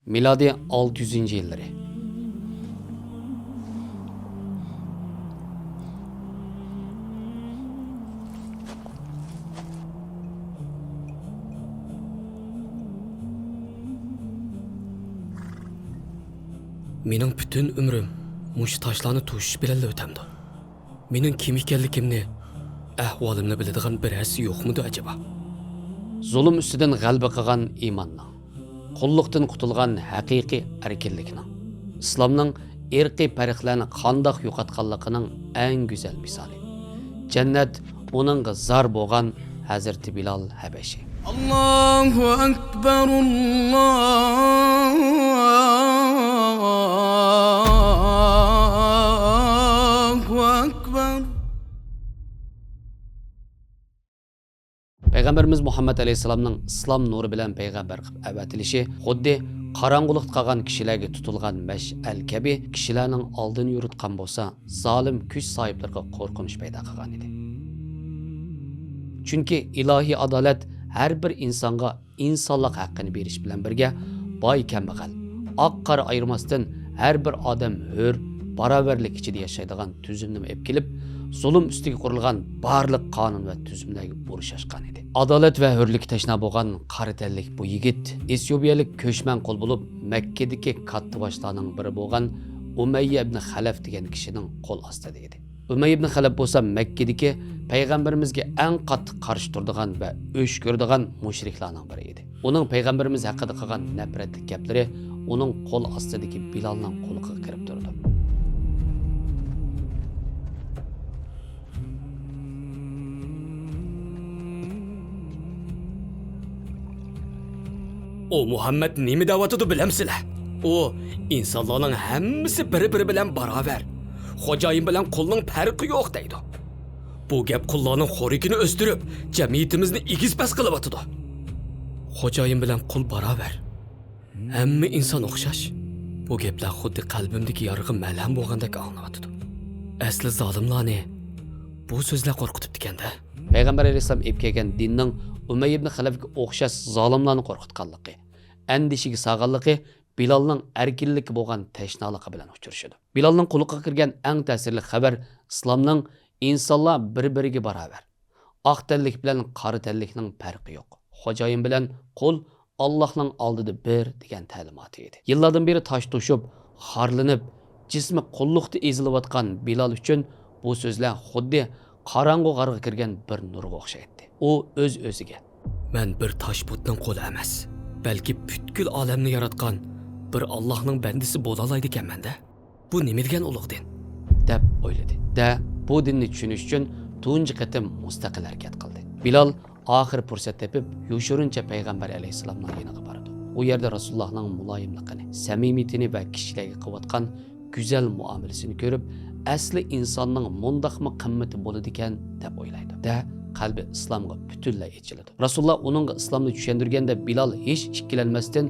Miladi 600 yılları. Mening bütün ömrüm mush tashlarni to'shish bilan o'tamdi. Mening kim ekanligimni, ahvolimni biladigan birasi yo'qmidi acaba? Zulüm üstüden g'alaba qilgan imonning, qulluqdan qutulgan haqiqiy erkinlikning, islomning irqiy farqlarni qandoq yo'qotganligining eng go'zal misoli. Jannat uningga zar bo'lgan Hazreti Bilal Habashi. Allahu akbar, Allahu akbar. Peygamberimiz Muhammed Aleyhisselam'ның İslam nuru bilen peygamber qilib avatilişi xuddi qarang'uliqda qolgan kishilarga tutilgan mash'al kabi kishilarning oldini yuritgan bo'lsa, zolim kuch sohiblariga qo'rqinch paydo qilgan edi. Chunki ilohiy adolat har bir insonga insonlik haqqini berish bilan birga boy kambag'al, oq qora ayirmasdan har bir odam hur, barobarlik ichida yashaydigan tuzumni olib kelib, zulm ustiga qurilgan barliq qonun va tuzumlarga urush ochgan edi. Adolat va hurlik tashna bo'lgan qora tanlik bu yigit Esyobiyalik ko'chman qo'l bo'lib Makkadagi katta boshlarning biri bo'lgan Umayya ibn Xalaf degan kishining qo'l ostida edi. Umayya ibn Xalaf bo'lsa Makkadagi payg'ambarimizga eng qattiq qarshi turadigan va o'sh ko'radigan mushriklarning biri edi. Uning payg'ambarimiz haqida qilgan nafratli gaplari uning qo'l ostidagi Bilalning qo'liga kirib turdi. O Muhammed nima da'vatidi bilamsizlar? O insonlarning hammasi bir-biri bilan barobar. Xo'jayin bilan qulning farqi yo'q deydi. Bu gap qullarning xo'rikini o'stirib, jamiyatimizni egiz-pas qilyotidi. Xo'jayin bilan qul barobar. Hamma inson o'xshash. Bu gaplar xuddi qalbimdagi yorug'i malam bo'lgandek anglayotidi. Asli zolimlarni bu so'zlar qo'rqitib deganda. Peygamber Aleyhisselam ep kelgan dinning Umayya ibn Xalafga o'xshash zolimlarni qo'rqitganligi, andishiga sog'anligi Bilalning erkinligi bo'lgan tashnaligi bilan uchrashadi. Bilalning quliqiga kirgan eng ta'sirli xabar islomning insonlar bir-biriga barobar. Oq tanlik bilan qora tanlikning farqi yo'q. Xo'jayin bilan qul Allohning oldida bir degan ta'limoti edi. Yillardan beri tosh to'shib, xorlanib, jismi qulluqda ezilayotgan Bilal uchun bu so'zlar xuddi qorong'u g'arga kirgan bir nurga o'xshaydi. U o'z-o'ziga Men bir toshbutning qo'li emas, balki butkul olamni yaratgan bir Allohning bandisi bo'la oladi ekanman-da. Bu nima degan ulug' din? deb o'yladi. Bu dinni tushunish uchun tunji qatim mustaqil harakat qildi. Bilal oxir fursat tepib, yoshirincha payg'ambar alayhisalomning yoniga bordi. U yerda Rasulullohning muloyimligini, samimiyatini va kishilarga qilayotgan go'zal muomalasini ko'rib, asli insonning mundaqmi qimmati bo'ladi ekan deb o'ylaydi. Qalbi islomga butunlay ochiladi. Rasululloh uningga islomni tushundirganda Bilal hech ikkilanmasdan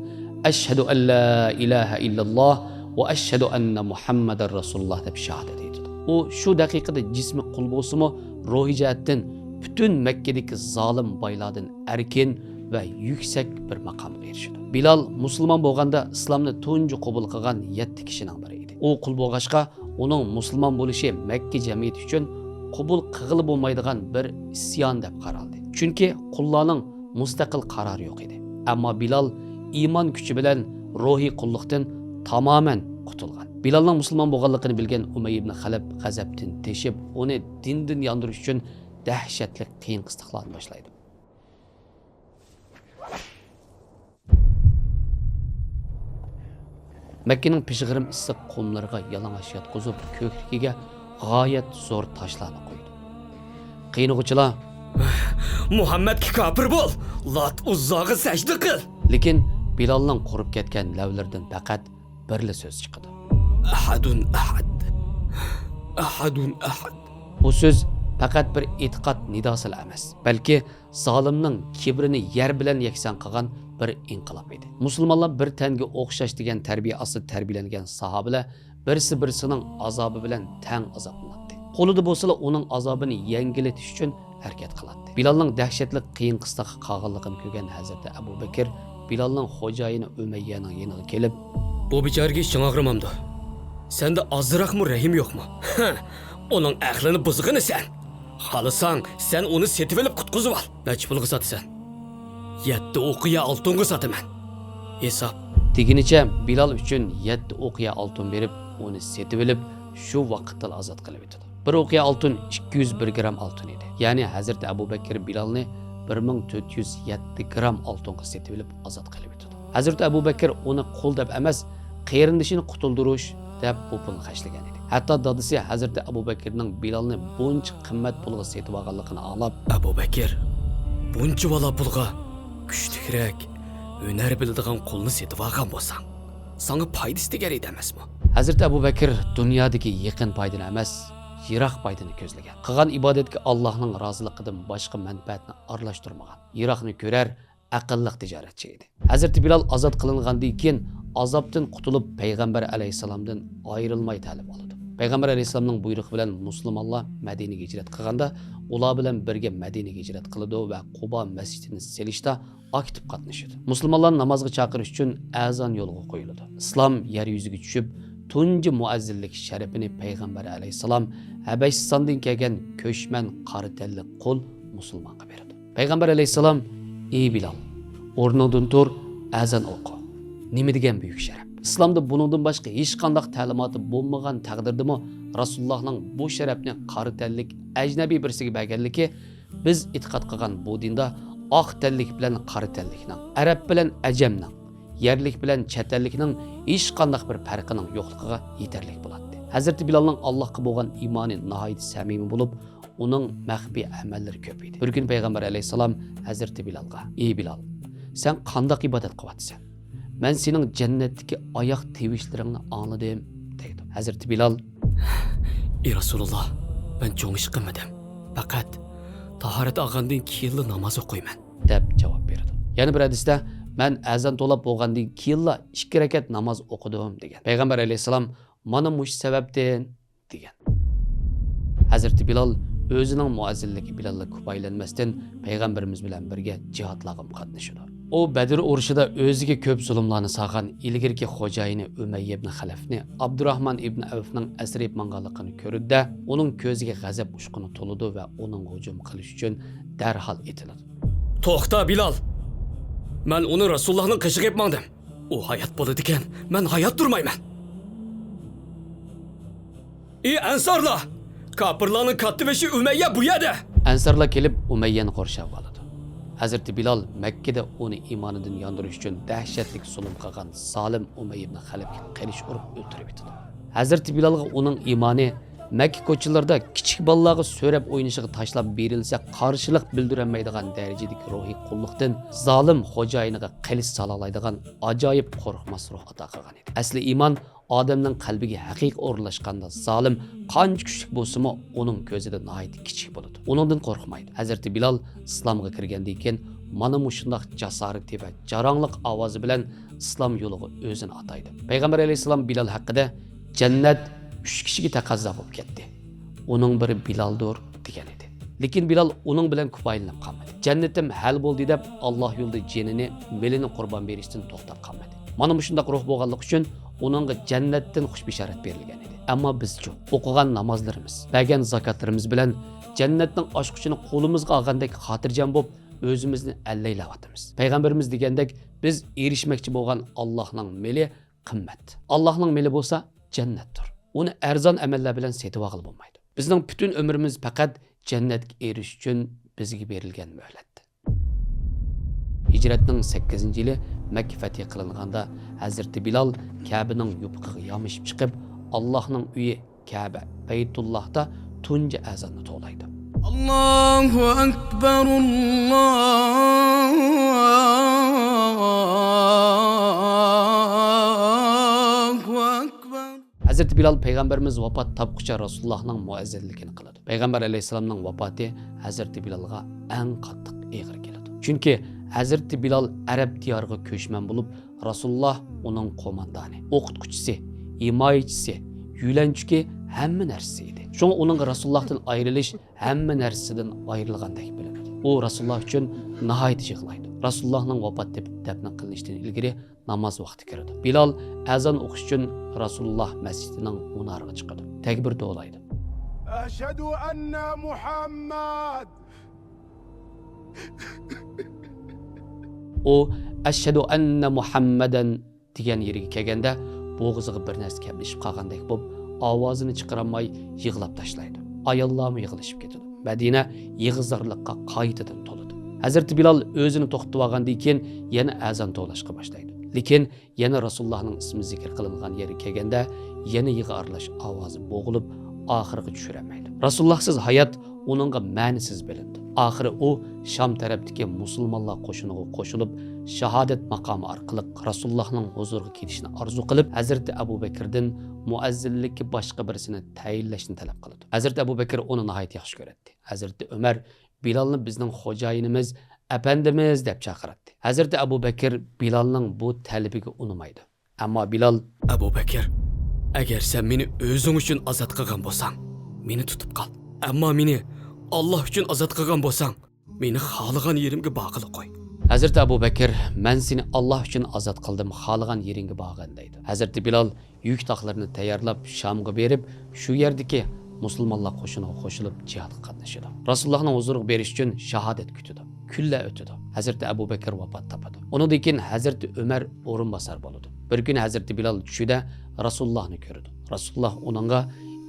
ashhadu an la ilaha illalloh va ashhadu anna Muhammadar Rasululloh deb shahodat etdi. U shu daqiqada jismi qul bo'lsa-mu, ruhi jihatdan butun Makkadagi zolim boylardan erkin va yuksak bir maqomga erishdi. Bilal musulmon bo'lganda islomni tunji qabul qilgan 7 kishining biri edi. U qul bo'lg'achqa uning musulmon bo'lishi Makka jamiyati uchun qabul qilg'ili bo'lmaydigan bir isyon deb qaraldi. Chunki qullarning mustaqil qarori yo'q edi. Ammo Bilal iymon kuchi bilan ruhiy qulluqdan tamoman qutulgan. Bilalning musulmon bo'lganligini bilgan Umayya ibn Xalaf g'azabdan teshib, uni dindan yondirish uchun dahshatli qiyin qistiqlarni boshlaydi. Makkaning pishg'irim issiq qumlariga yalang'och yotqizib, ko'krigiga g'oyat zo'r toshlarni qo'ydi. Qiynug'uchilar Muhammadga kofir bo'l, Lat Uzzoga sajda qil. Lekin Bilalning qurib ketgan lavlaridan faqat birli so'z chiqdi. Ahadun ahad. Ahadun ahad. Bu so'z faqat bir e'tiqod nidosi emas, balki zolimning kibrini yer bilan yakson qilgan bir inqilob edi. Musulmonlar bir tanga o'xshash degan tarbiya asli tarbiyalangan sahobalar birsi-birsining azobi bilan tang azoblanadi. Qo'lida bo'lsa-la uning azobini yengillatish uchun harakat qiladi. Bilalning dahshatli qiyin qistoq qolganligini ko'rgan Hazrat Abu Bakr Bilalning xo'jayini Umayyaning yeniga kelib, Bu bicharaga hech og'rimamdi. Senda ozroqmi rahim yo'qmi? Uning aqlini buzg'ini sen. Xohlasang, sen uni setib olib qutqizib ol. Nech pulga sotasan? 7 o'qiya oltinga sotaman. Hisob. deginicha Bilal uchun 7 o'qiya oltin berib, uni setib olib, shu vaqtda ozod qilib o'tdi. Bir o'qiya oltin 201 gram oltin edi. Ya'ni Hazrat Abu Bakr Bilalni 1407 gram oltinga setib olib ozod qilib o'tdi. Hazrat Abu Bakr uni qo'ldab emas, qayrindishini qutuldirish deb bu pulni xashlagan edi. Hatto dadisi Hazrat Abu Bakrning Bilalni buncha qimmat pulga setib olganligini anglab, Abu Bakr, buncha vala pulga kuchliroq, hunar biladigan qo'lni setib olgan bo'lsang, senga foydasi tegar edi emasmi? Hazrat Abu Bakr dunyodagi yaqin foydani emas, yiroq foydani ko'zlagan. Qilgan ibodatga Allohning roziligidan boshqa manfaatni aralashtirmagan. Yiroqni ko'rar, aqlli tijoratchi edi. Hazrat Bilal ozod qilingandan keyin azobdan qutulib payg'ambar alayhisalomdan ayrilmay talab oldi. Payg'ambar alayhisalomning buyrug'i bilan musulmonlar Madinaga hijrat qilganda, ular bilan birga Madinaga hijrat qildi va Quba masjidini selishda aktiv qatnashdi. Musulmonlar namozga chaqirish uchun azon yo'lga qo'yildi. Islom yer yuziga tushib, tunji muazzinlik sharafini payg'ambar alayhisalom Habashistondan kelgan ko'chman qari telli qo'l musulmonga berdi. Payg'ambar alayhisalom: "Ey Bilal, o'rningdan tur, azon o'qi." Nima degan buyuk sharaf. İslamda bunundan boshqa hech qanday ta'limoti bo'lmagan taqdirdami Rasulullohning bu sharafni qari tellik ajnabiy birisiga berganligi biz e'tiqod qilgan bu dinda oq tellik bilan qari tellikning, arab bilan ajamning, yerlik bilan chet ellikning hech qanday bir farqining yo'qligiga yetarlik bo'ladi. Hazrat Bilalning Allohga bo'lgan iymoni nihoyat samimiy bo'lib, uning maxfiy amallari ko'p edi. Bir kun payg'ambar alayhisalom Hazrat Bilalga: "Ey Bilal, sen qanday ibodat qilyapsan? Men sening jannatdagi oyoq tevishlaringni angladim" dedi. Hazrat Bilal: "Ey Rasululloh, men cho'ng ish qilmadim. Faqat tahorat olgandan keyin namoz o'qiyman" deb javob berdi. Yana bir hadisda men azon to'lab bo'lgandan keyin 2 rakat namoz o'qidim degan. Payg'ambar alayhisalom mana mush sababdan degan. Hazrat Bilal o'zining muazzinligi bilan ko'p aylanmasdan payg'ambarimiz bilan birga jihadlarga qatnashdi. O Badr urushida o'ziga ko'p zulmlarni saqan ilgirki xo'jayini Umayya ibn Xalafni Abdurrahman ibn Avfning asrab manganligini ko'rdi, uning ko'ziga g'azab ushquni to'ldi va uning hujum qilish uchun darhol etildi. To'xta Bilal. Men uni Rasulullohning qishiga etmandim. U hayot bo'ladi ekan, men hayot turmayman. Ey ansarlar, kafirlarning kattibashi Umayya bu yerda. Ansarlar kelib Umayyani qorshab oldi. Hazrat Bilal Makkada uni iymonidan yondirish uchun dahshatli zulm qilgan zolim Umayya ibn Xalafga qilish urib o'ldirib etdi. Hazrat Bilalga uning iymoni Makka ko'chalarida kichik bolalarga so'rab o'ynashiga tashlab berilsa qarshilik bildirolmaydigan darajadagi ruhiy qulluqdan zolim xo'jayiniga qilich sola oladigan ajoyib qo'rqmas ruh ato qilgan edi. Asli iymon odamning qalbiga haqiqiy o'rnashganda zolim qancha kuchli bo'lsa-mu uning ko'zida nihoyat kichik bo'ladi. Uningdan qo'rqmaydi. Hazrat Bilal islomga kirgandan keyin mana mushundaq jasorati va jarongliq ovozi bilan islom yo'liga o'zini ataydi. Payg'ambar alayhisalom Bilal haqida jannat 3 kishiga taqozo bo'lib ketdi. Uning biri Bilaldir degan edi. Lekin Bilal uning bilan ko'payinib qolmadi. Jannatim hal bo'ldi deb Alloh yo'lida jinini, melini qurbon berishdan to'xtab qolmadi. Mana mushundaq ruh bo'lganlik uchun uningga jannatdan xush bishorat berilgan edi. Ammo bizchi o'qigan namozlarimiz, bergan zakotlarimiz bilan jannatning ochqichini qo'limizga olgandek xotirjam bo'lib, o'zimizni allaylayotimiz. Payg'ambarimiz degandek, biz erishmoqchi bo'lgan Allohning meli qimmat. Allohning meli bo'lsa jannatdir. Uni arzon amallar bilan setib olib bo'lmaydi. Bizning butun umrimiz faqat jannatga erish uchun bizga berilgan muhlat. Hijratning 8-yili Makka fath qilinganda Hazrat Bilal Ka'baning yupiqiga yomishib chiqib, Allohning uyi Ka'ba, Baytullohda tunji azonni to'laydi. Allahu akbar, Allahu akbar. Hazrat Bilal payg'ambarimiz vafot topqucha Rasulullohning muazzinligini qiladi. Payg'ambar alayhisalomning vafoti Hazrat Bilalga eng qattiq og'ir keladi. Chunki Hazrat Bilal Arab diyoriga ko'chman bo'lib, Rasululloh uning qo'mondoni, o'qituvchisi, himoyachisi, yulanchiki hamma narsasi edi. Shunga uning Rasulullohdan ayrilish hamma narsadan ayrilgandek bo'ladi. U Rasululloh uchun nihoyat yig'laydi. Rasulullahның vafot tepib dafn qilinishdan ilgari namoz vaqti kirdi. Bilal azon o'qish uchun Rasululloh masjidining munoriga chiqadi. Takbir to'laydi. Ashhadu anna Muhammad. O ashhadu anna Muhammadan degan yeriga kelganda bo'g'ziga bir narsa kablashib qolgandek bo'lib, ovozini chiqarolmay yig'lab tashlaydi. Ayollarmi yig'ilishib ketadi. Madina yig'izorlikqa qaytadan to'ladi. Hazrati Bilal o'zini to'xtatib olgandan keyin yana azon to'lashga boshlaydi. Lekin yana Rasulullohning ismi zikr qilingan yeriga kelganda yana yig'i aralash ovozi bo'g'ilib, oxiriga tushiramaydi. Rasulullahsiz hayot uningga ma'nisiz bilindi. Oxiri u Sham tarafdagi musulmonlar qo'shiniga qo'shilib, shahodat maqomi orqali Rasulullohning huzuriga ketishni orzu qilib, Hazrati Abu Bakrdan muazzinlikka boshqa birisini tayinlashni talab qildi. Hazrati Abu Bakr uni nihoyat yaxshi ko'radi. Hazrati Umar Bilalni bizning xo'jayinimiz, apandimiz deb chaqiradi. Hazrati Abu Bakr Bilalning bu talabiga unimaydi. Ammo Bilal, Abu Bakr, agar sen meni o'zing uchun ozod qilgan bo'lsang, meni tutib qol. Ammo meni Alloh uchun ozod qilgan bo'lsang, meni xohlagan yerimga bog'ilib qo'y. Hazrati Abu Bakr, men seni Alloh uchun ozod qildim, xohlagan yeringga bog'in deydi. Hazrati Bilal yuk taqlarini tayyorlab Shamga berib, shu yerdagi musulmonlar qo'shiniga qo'shilib jihadga qatnashadi. Rasulullohning huzuriga berish uchun shahodat kutadi. Kunlar o'tadi. Hazrati Abu Bakr vafot topadi. Undan keyin Hazrati Umar o'rinbosar bo'ladi. Bir kuni Hazrati Bilal tushida Rasulullohni ko'rdi. Rasululloh uningga: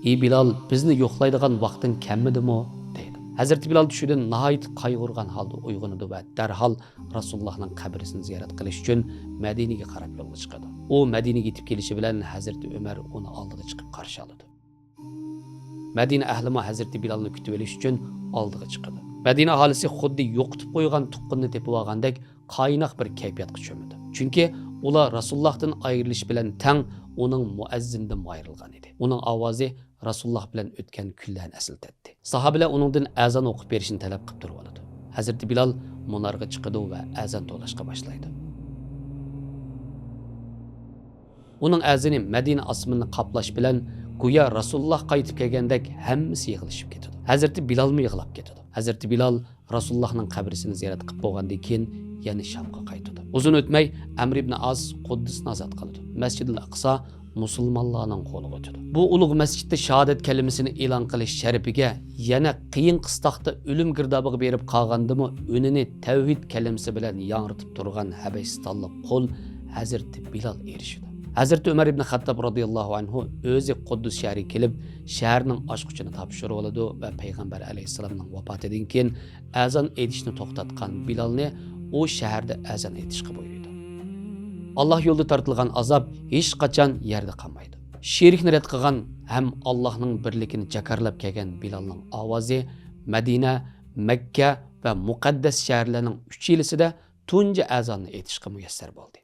"Ey Bilal, bizni yo'qlaydigan vaqting kamidimi?" deydi. Hazrati Bilal tushidan nihoyat qayg'urgan holda uyg'onadi va darhol Rasulullohning qabrisini ziyorat qilish uchun Madinaga qarab yo'lga chiqadi. U Madinaga yetib kelishi bilan Hazrati Umar uni oldiga chiqib qarshi oladi. Madina ahli Hazrati Bilalni kutib olish uchun oldiga chiqadi. Madina aholisi xuddi yo'qitib qo'ygan tuqqinni tepib olgandek qaynoq bir kayfiyatga cho'midi. Chunki ular Rasulullohdan ayrilish bilan tang uning muazzindan ayrilgan edi. Uning ovozi Rasululloh bilan o'tgan kunlarni eslatdi. Sahobalar uningdan azon o'qib berishni talab qilib turib. Hazrati Bilal munarga chiqadi va azon to'lashga boshlaydi. Uning azini Madina osmonini qoplash bilan go'yo Rasululloh qaytib kelgandek hammasi yig'ilishib ketadi. Hazrati Bilalmi yig'lab ketadi. Hazrati Bilal Rasulullohning qabrisini ziyorat qilib bo'lgandan keyin yana Shamga qaytadi. Uzun o'tmay Amr ibn As Quddusni ozod qildi. Masjidul Aqsa musulmonlarning qo'liga o'tadi. Bu ulug' masjidda shahodat kalimasini e'lon qilish sharafiga yana qiyin qistoqda o'lim girdobiga berib qolgandimi, o'nini tavhid kalimasi bilan yangritib turgan Habasistonlik qul Hazrati Bilal erishdi. Hazrati Umar ibn Xattob radhiyallohu anhu o'zi Quddus shahriga kelib, shaharning ochqichini topshirib oladi va payg'ambar alayhisolamning vafotidan keyin azon aytishni to'xtatgan Bilalni u shaharda azon aytishga buyurdi. Alloh yo'lida tortilgan azob hech qachon yerda qolmaydi. Shirkni rad qilgan ham Allohning birligini jakarlab kelgan Bilalning ovozi Madina, Makka va muqaddas shaharlarning 3 yilisida tunji azonni aytishga muyassar bo'ldi.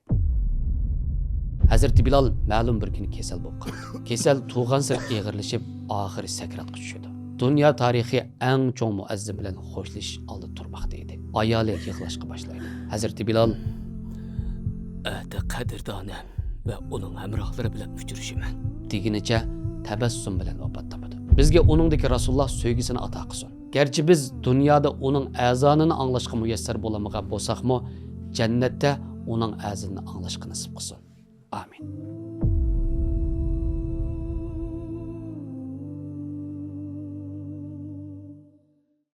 Hazrati Bilal ma'lum bir kuni kasal bo'lib qoldi. Kasal tug'an sir eg'irlashib, oxiri sakratga tushdi. Dunyo tarixi eng cho'ng muazzin bilan xo'shlashish oldi turmoqda edi. Ayoli yig'lashga boshlaydi. Hazrati Bilal: "Ati qadrdonam va uning hamrohlari bilan uchrashaman" deginicha tabassum bilan vafot topadi. Bizga uningdagi Rasululloh sevgisini ato qilsin. Garchi biz dunyoda uning azonini anglashga muyassar bo'lamagan bo'lsakmi, jannatda uning azonini anglashga nasib qilsin. Amin.